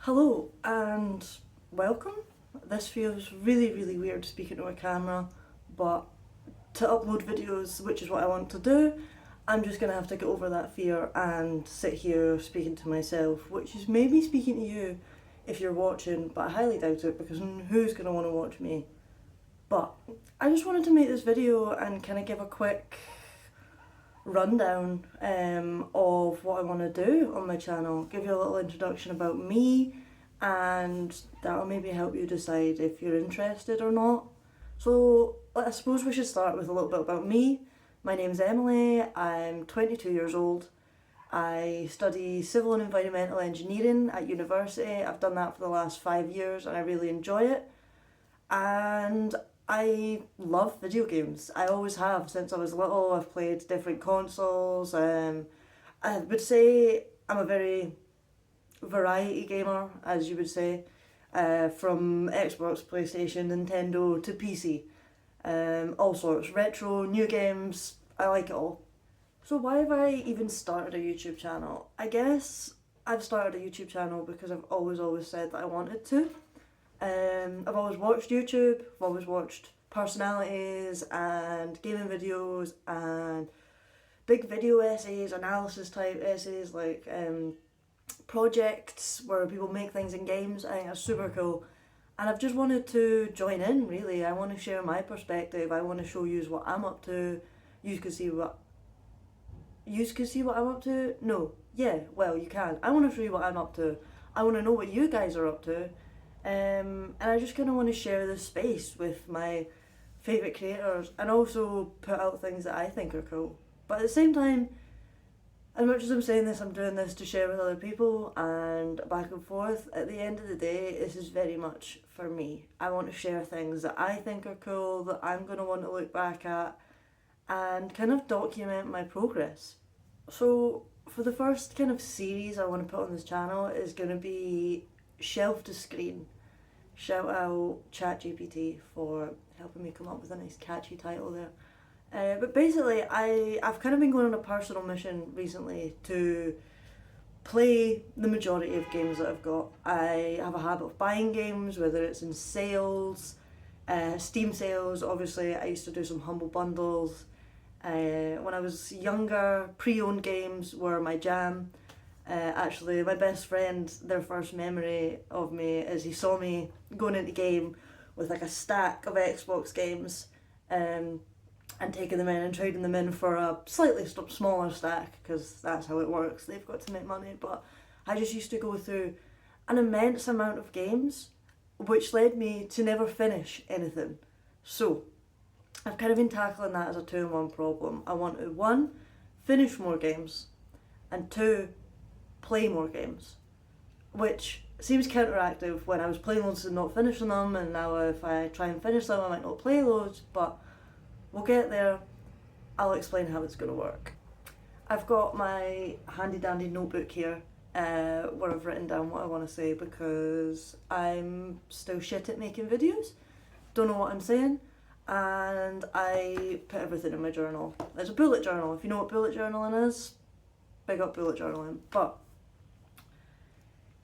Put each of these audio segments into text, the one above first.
Hello and welcome. This feels really weird speaking to a camera, but to upload videos, which is what I want to do, I'm just gonna have to get over that fear and sit here speaking to myself, which is maybe speaking to you if you're watching, but I highly doubt it because who's gonna want to watch me? But I just wanted to make this video and kind of give a quick rundown of what I want to do on my channel, give you a little introduction about me, and that'll maybe help you decide if you're interested or not. So I suppose we should start with a little bit about me. My name's Emily, I'm 22 years old. I study civil and environmental engineering at university. I've done that for the last 5 years and I really enjoy it. And I love video games. I always have since I was little. I've played different consoles. I would say I'm a very variety gamer, as you would say, from Xbox, PlayStation, Nintendo to PC. All sorts, retro, new games. I like it all. So why have I even started a YouTube channel? I guess I've started a YouTube channel because I've always said that I wanted to. I've always watched YouTube, I've always watched personalities and gaming videos and big video essays, analysis type essays, like projects where people make things in games. I think that's super cool. And I've just wanted to join in, really. I want to share my perspective, I want to show you what I'm up to. You can see what I'm up to? No. Yeah, well, you can. I want to show you what I'm up to. I want to know what you guys are up to. And I just kind of want to share this space with my favourite creators and also put out things that I think are cool. But at the same time, as much as I'm saying this, I'm doing this to share with other people and back and forth. At the end of the day, this is very much for me. I want to share things that I think are cool, that I'm going to want to look back at and kind of document my progress. So for the first kind of series I want to put on this channel is going to be shelf to screen. Shout out ChatGPT for helping me come up with a nice catchy title there. But basically, I've kind of been going on a personal mission recently to play the majority of games that I've got. I have a habit of buying games, whether it's in sales, Steam sales. Obviously, I used to do some humble bundles. When I was younger, pre-owned games were my jam. Actually, my best friend, their first memory of me is he saw me going into game with like a stack of Xbox games and taking them in and trading them in for a slightly smaller stack because that's how it works. They've got to make money, but I just used to go through an immense amount of games, which led me to never finish anything. So I've kind of been tackling that as a 2-in-1 problem. I want to, 1, finish more games, and 2, play more games, which seems counteractive when I was playing loads and not finishing them, and now if I try and finish them I might not play loads, but we'll get there. I'll explain how it's going to work. I've got my handy dandy notebook here where I've written down what I want to say because I'm still shit at making videos, don't know what I'm saying, and I put everything in my journal. It's a bullet journal. If you know what bullet journaling is, big up bullet journaling. But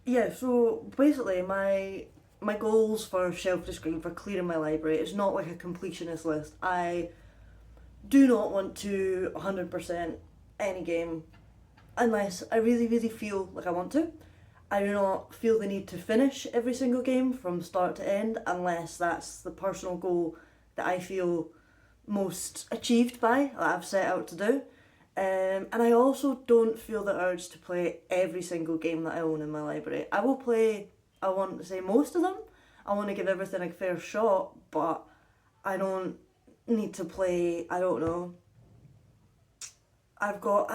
yeah, so basically my goals for shelf to screen, for clearing my library, is not like a completionist list. I do not want to 100% any game unless I really feel like I want to. I do not feel the need to finish every single game from start to end unless that's the personal goal that I feel most achieved by, that I've set out to do. And I also don't feel the urge to play every single game that I own in my library. I will play, I want to say, most of them. I want to give everything a fair shot, but I don't need to play, I don't know. I've got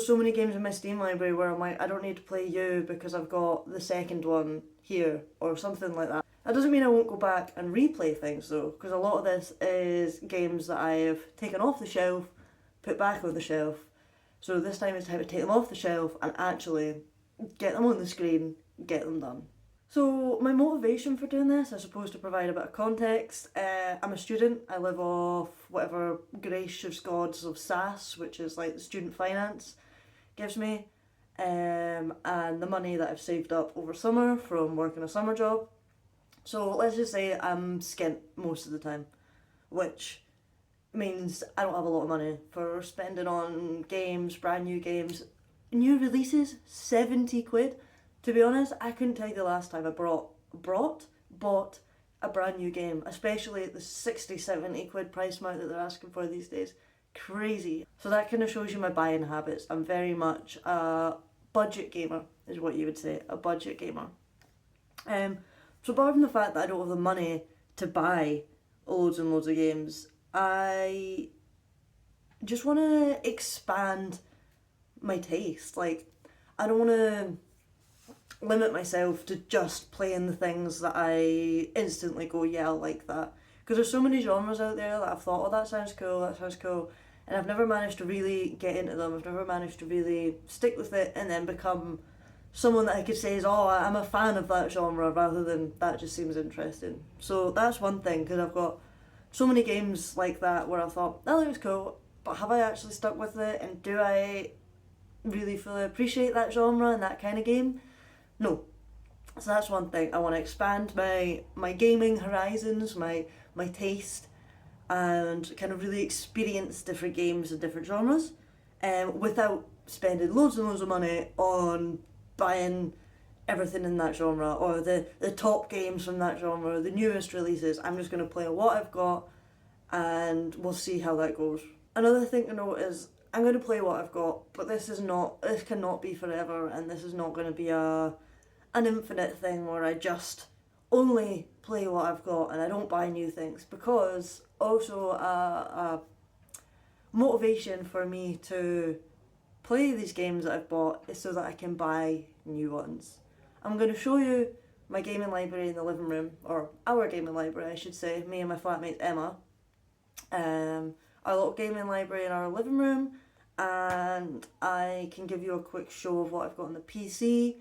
so many games in my Steam library where I'm like, I don't need to play you because I've got the second one here, or something like that. That doesn't mean I won't go back and replay things though, because a lot of this is games that I have taken off the shelf, put back on the shelf. So this time it's time to take them off the shelf and actually get them on the screen, get them done. So my motivation for doing this, I suppose, to provide a bit of context. I'm a student. I live off whatever gracious gods of SAS, which is like the student finance, gives me. and the money that I've saved up over summer from working a summer job. So let's just say I'm skint most of the time, which means I don't have a lot of money for spending on games, brand new games. New releases, 70 quid. To be honest, I couldn't tell you the last time I bought a brand new game, especially at the 60, 70 quid price mark that they're asking for these days. Crazy. So that kind of shows you my buying habits. I'm very much a budget gamer, is what you would say, a budget gamer. So apart from the fact that I don't have the money to buy loads and loads of games, I just want to expand my taste. Like, I don't want to limit myself to just playing the things that I instantly go, yeah, I like that. Because there's so many genres out there that I've thought, oh, that sounds cool, and I've never managed to really get into them. I've never managed to really stick with it and then become someone that I could say is, oh, I'm a fan of that genre, rather than that just seems interesting. So that's one thing, because I've got so many games like that where I thought, that looks cool, but have I actually stuck with it, and do I really fully appreciate that genre and that kind of game? No. So that's one thing. I want to expand my gaming horizons, my taste, and kind of really experience different games and different genres, without spending loads and loads of money on buying everything in that genre, or the top games from that genre, the newest releases. I'm just going to play what I've got, and we'll see how that goes. Another thing to note is I'm going to play what I've got, but this cannot be forever, and this is not going to be an infinite thing where I just only play what I've got and I don't buy new things, because also a motivation for me to play these games that I've bought is so that I can buy new ones. I'm going to show you my gaming library in the living room, or our gaming library I should say, me and my flatmate Emma. Our little gaming library in our living room, and I can give you a quick show of what I've got on the PC.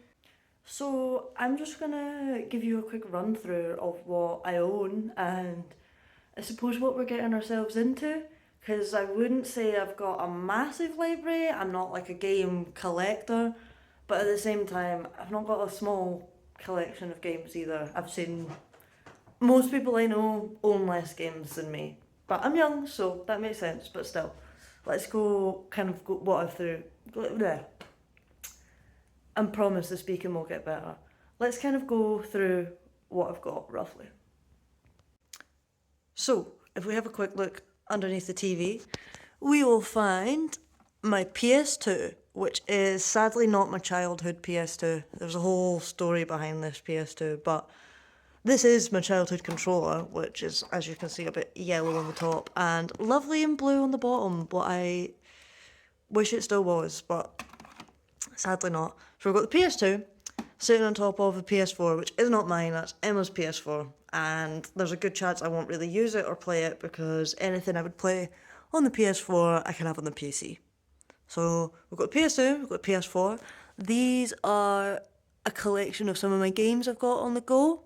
So I'm just gonna give you a quick run through of what I own, and I suppose what we're getting ourselves into, because I wouldn't say I've got a massive library. I'm not like a game collector, but at the same time I've not got a small collection of games either. I've seen most people I know own less games than me, but I'm young, so that makes sense. But still, let's go what I've through there. I promise the speaking will get better. Let's kind of go through what I've got roughly. So, if we have a quick look underneath the TV, we will find my PS2, which is sadly not my childhood PS2. There's a whole story behind this PS2, but this is my childhood controller, which is, as you can see, a bit yellow on the top and lovely and blue on the bottom. What I wish it still was, but sadly not. So we've got the PS2 sitting on top of the PS4, which is not mine, that's Emma's PS4. And there's a good chance I won't really use it or play it, because anything I would play on the PS4, I can have on the PC. So we've got PS2, we've got PS4. These are a collection of some of my games I've got on the go.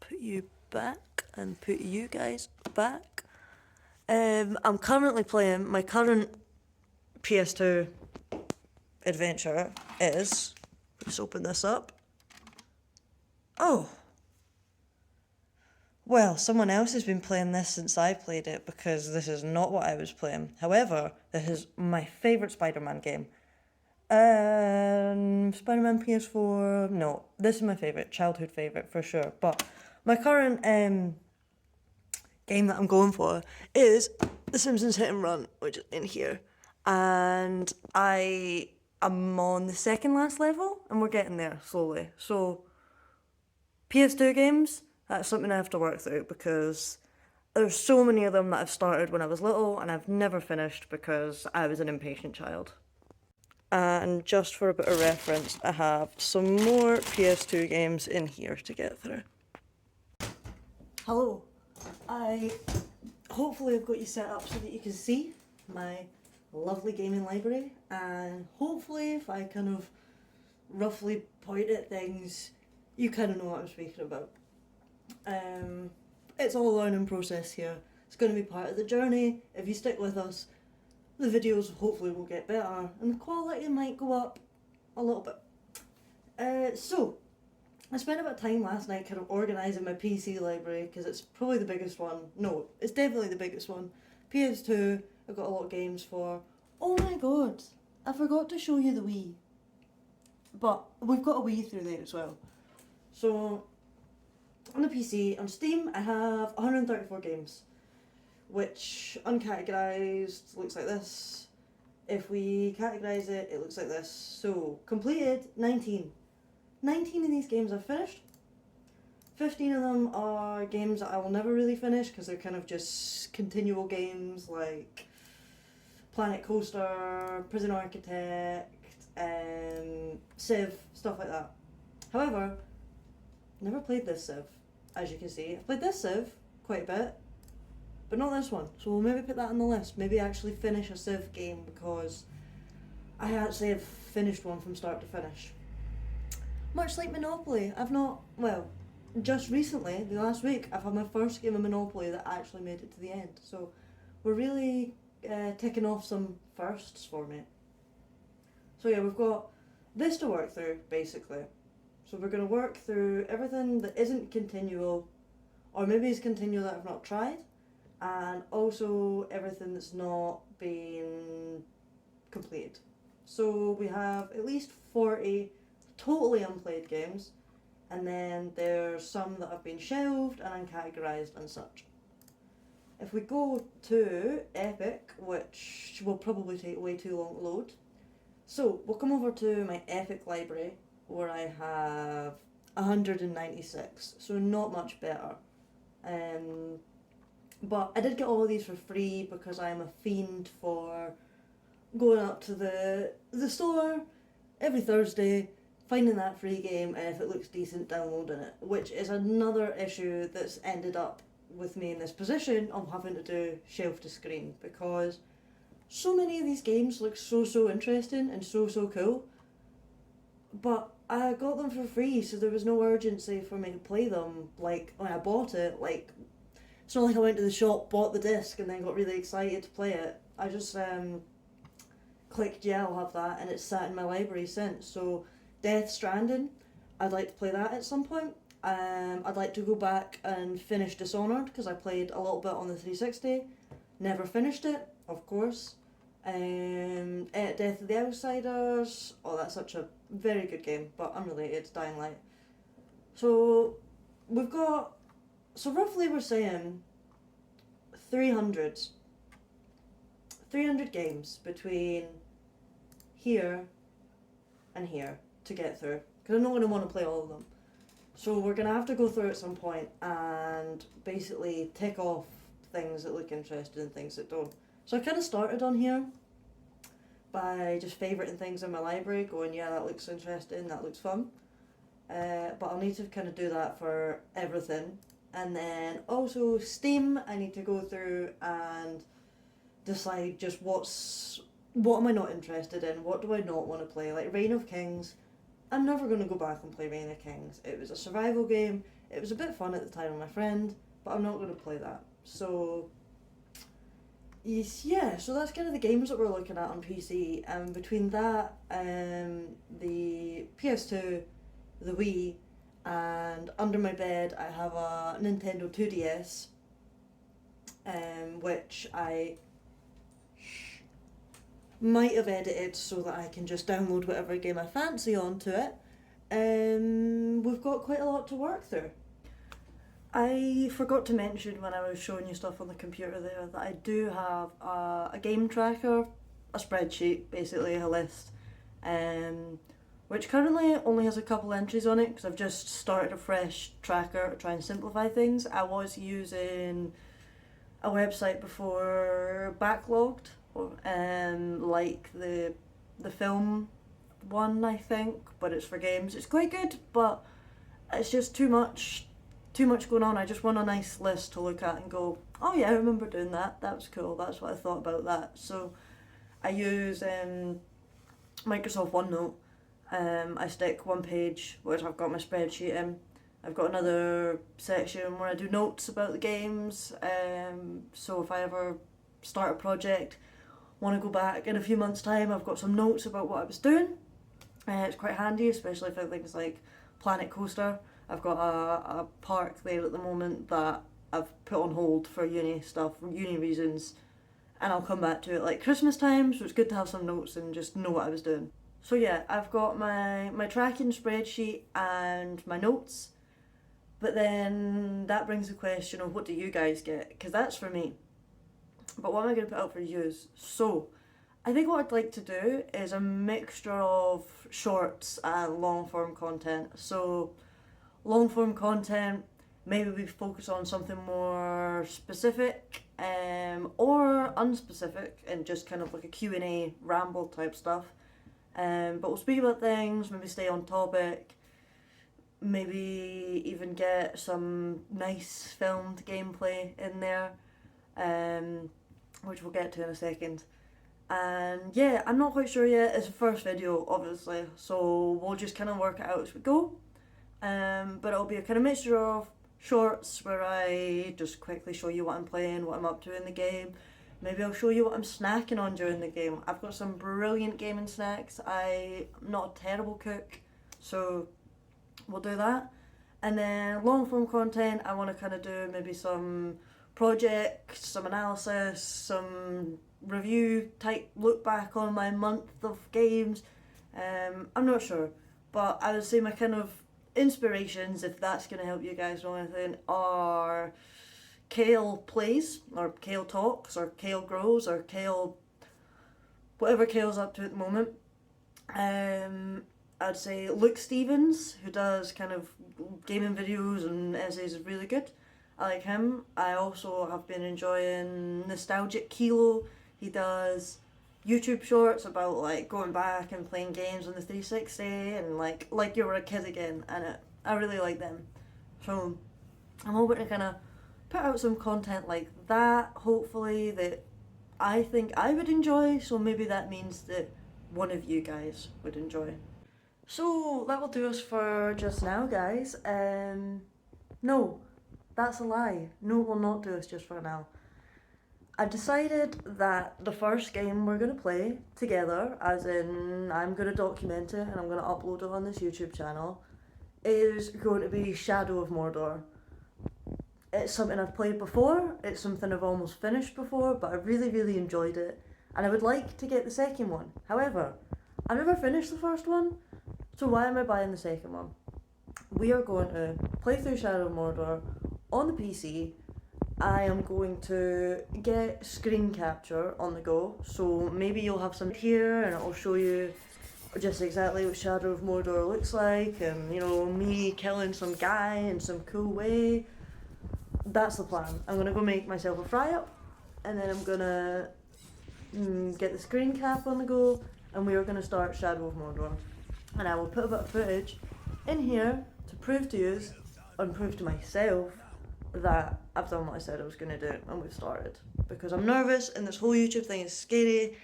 Put you back and put you guys back. I'm currently playing, my current PS2 adventure is, let's open this up. Oh, well, someone else has been playing this since I played it, because this is not what I was playing. However, this is my favourite Spider-Man game. Spider-Man PS4, no, this is my favourite, childhood favourite for sure. But my current game that I'm going for is The Simpsons Hit and Run, which is in here. And I am on the second last level, and we're getting there slowly. So, PS2 games, that's something I have to work through, because there's so many of them that I've started when I was little and I've never finished because I was an impatient child. And just for a bit of reference, I have some more PS2 games in here to get through. Hello. Hopefully I've got you set up so that you can see my lovely gaming library, and hopefully if I kind of roughly point at things, you kind of know what I'm speaking about. It's all a learning process here. It's going to be part of the journey. If you stick with us, the videos hopefully will get better and the quality might go up a little bit. So, I spent a bit of time last night kind of organising my PC library because it's probably the biggest one. No, it's definitely the biggest one. PS2, I've got a lot of games for. Oh my god, I forgot to show you the Wii. But we've got a Wii through there as well. So, on the PC, on Steam, I have 134 games, which uncategorised looks like this. If we categorise it, it looks like this. So, completed, 19. 19 of these games I've finished. 15 of them are games that I will never really finish because they're kind of just continual games like Planet Coaster, Prison Architect, Civ, stuff like that. However, never played this Civ, as you can see. I've played this Civ quite a bit, but not this one. So we'll maybe put that on the list. Maybe actually finish a Civ game because I actually have finished one from start to finish. Much like Monopoly, just recently, the last week, I've had my first game of Monopoly that actually made it to the end. So we're really ticking off some firsts for me. So yeah, we've got this to work through, basically. So we're going to work through everything that isn't continual, or maybe is continual that I've not tried, and also everything that's not been completed. So we have at least 40 totally unplayed games, and then there's some that have been shelved and uncategorised and such. If we go to Epic, which will probably take way too long to load, so we'll come over to my Epic library where I have 196, so not much better. But I did get all of these for free because I'm a fiend for going up to the store every Thursday, finding that free game, and if it looks decent, downloading it, which is another issue that's ended up with me in this position of having to do shelf to screen, because so many of these games look so interesting and so cool, but I got them for free, so there was no urgency for me to play them. Like, when I bought it, like, it's not like I went to the shop, bought the disc, and then got really excited to play it. I just clicked, yeah, I'll have that, and it's sat in my library since. So Death Stranding, I'd like to play that at some point. I'd like to go back and finish Dishonored, because I played a little bit on the 360, never finished it, of course. Death of the Outsiders, oh, that's such a very good game, but unrelated, Dying Light. So we've got, so roughly we're saying 300 games between here and here to get through, because I'm not going to want to play all of them. So we're going to have to go through at some point and basically tick off things that look interesting and things that don't. So I kind of started on here by just favouriting things in my library, going, yeah, that looks interesting, that looks fun. But I'll need to kind of do that for everything. And then also Steam, I need to go through and decide just what am I not interested in, what do I not want to play. Like Reign of Kings, I'm never going to go back and play Reign of Kings. It was a survival game, it was a bit fun at the time with my friend, but I'm not going to play that. So yeah, so that's kind of the games that we're looking at on PC. And between that, the PS2, the Wii, and under my bed I have a Nintendo 2DS, which I might have edited so that I can just download whatever game I fancy onto it. We've got quite a lot to work through. I forgot to mention when I was showing you stuff on the computer there that I do have a game tracker, a spreadsheet, basically a list, which currently only has a couple entries on it because I've just started a fresh tracker to try and simplify things. I was using a website before, Backlogged, like the film one, I think, but it's for games. It's quite good, but it's just too much going on. I just want a nice list to look at and go, oh yeah, I remember doing that, that was cool, that's what I thought about that. So I use Microsoft OneNote. I stick one page which I've got my spreadsheet in. I've got another section where I do notes about the games, so if I ever start a project, want to go back in a few months' time, I've got some notes about what I was doing. It's quite handy, especially for things like Planet Coaster. I've got a park there at the moment that I've put on hold for uni stuff, uni reasons, and I'll come back to it like Christmas time, so it's good to have some notes and just know what I was doing. So yeah, I've got my tracking spreadsheet and my notes, but then that brings the question of what do you guys get, because that's for me. But what am I going to put out for you? So I think what I'd like to do is a mixture of shorts and long form content. So long form content, maybe we focus on something more specific or unspecific and just kind of like a Q&A ramble type stuff. But we'll speak about things, maybe stay on topic, maybe even get some nice filmed gameplay in there, which we'll get to in a second. And yeah, I'm not quite sure yet. It's the first video, obviously, so we'll just kind of work it out as we go. But it'll be a kind of mixture of shorts where I just quickly show you what I'm playing, what I'm up to in the game. Maybe I'll show you what I'm snacking on during the game. I've got some brilliant gaming snacks. I'm not a terrible cook, so we'll do that. And then long form content, I want to kind of do maybe some projects, some analysis, some review type look back on my month of games. I'm not sure, but I would say my kind of inspirations, if that's going to help you guys know anything, are Kale plays, or Kale talks, or Kale grows, or Kale, whatever Kale's up to at the moment. I'd say Luke Stevens, who does kind of gaming videos and essays, is really good. I like him. I also have been enjoying Nostalgic Kilo. He does YouTube shorts about like going back and playing games on the 360 and like you were a kid again, and I really like them. So I'm hoping to kind of put out some content like that, hopefully, that I think I would enjoy, so maybe that means that one of you guys would enjoy. So that will do us for just now, guys. No, that's a lie. No, it will not do us just for now. I decided that the first game we're going to play together, as in I'm going to document it and I'm going to upload it on this YouTube channel, is going to be Shadow of Mordor. It's something I've played before, it's something I've almost finished before, but I really, really enjoyed it, and I would like to get the second one. However, I never finished the first one, so why am I buying the second one? We are going to play through Shadow of Mordor on the PC. I am going to get screen capture on the go, so maybe you'll have some here and it'll show you just exactly what Shadow of Mordor looks like, and you know, me killing some guy in some cool way. That's the plan. I'm gonna go make myself a fry up, and then I'm gonna get the screen cap on the go, and we are gonna start Shadow of Mordor. And I will put a bit of footage in here to prove to you and prove to myself that I've done what I said I was gonna do, and we've started. Because I'm nervous, and this whole YouTube thing is scary,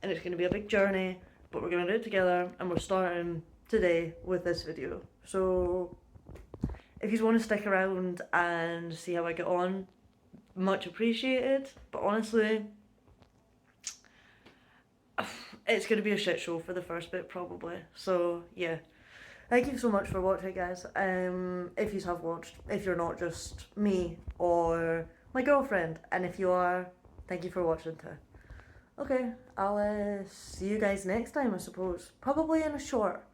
and it's gonna be a big journey, but we're gonna do it together, and we're starting today with this video. So if you want to stick around and see how I get on, much appreciated. But honestly, it's going to be a shit show for the first bit probably. So yeah, thank you so much for watching, guys. If you have watched, if you're not just me or my girlfriend, and if you are, thank you for watching too. Okay, I'll see you guys next time, I suppose. Probably in a short.